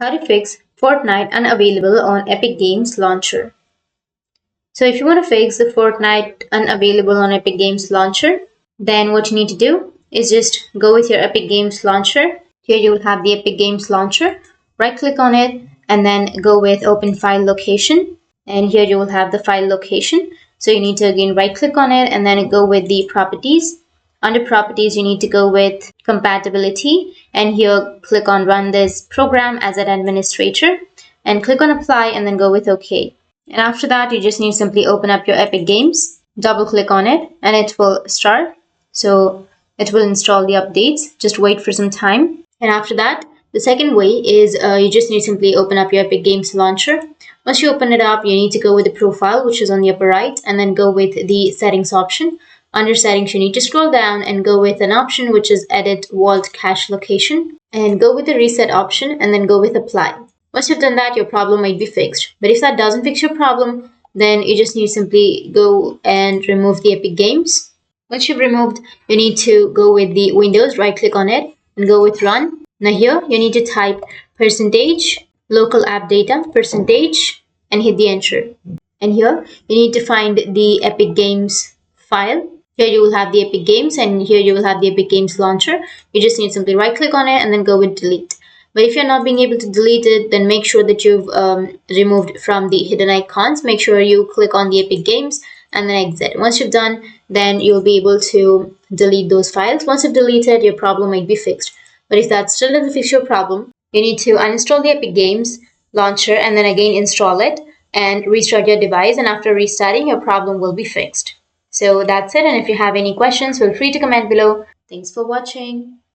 How to fix Fortnite Unavailable on Epic Games Launcher. So if you want to fix the Fortnite Unavailable on Epic Games Launcher, then what you need to do is just go with your Epic Games Launcher. Here you will have the Epic Games Launcher. Right click on it and then go with Open File Location. And here you will have the file location. So you need to again right click on it and then go with the Properties. Under Properties, you need to go with Compatibility, and here click on Run this program as an administrator and click on Apply and then go with OK. And after that, you just need to simply open up your Epic Games, double click on it, and it will start. So it will install the updates. Just wait for some time. And after that, the second way is you just need to simply open up your Epic Games launcher. Once you open it up, you need to go with the profile, which is on the upper right, and then go with the settings option. Under settings, you need to scroll down and go with an option which is edit vault cache location, and go with the reset option and then go with apply. Once you've done that, your problem might be fixed. But if that doesn't fix your problem, then you just need to simply go and remove the Epic Games. Once you've removed, you need to go with the Windows, right click on it and go with run. Now here you need to type percentage local app data percentage and hit the enter. And here you need to find the Epic Games file. Here you will have the Epic Games and here you will have the Epic Games launcher. You just need to simply right click on it and then go with delete. But if you're not being able to delete it, then make sure that you've removed from the hidden icons. Make sure you click on the Epic Games and then exit. Once you've done, then you'll be able to delete those files. Once you've deleted, your problem might be fixed. But if that still doesn't fix your problem, you need to uninstall the Epic Games launcher and then again install it and restart your device. And after restarting, your problem will be fixed. So that's it. And if you have any questions, feel free to comment below. Thanks for watching.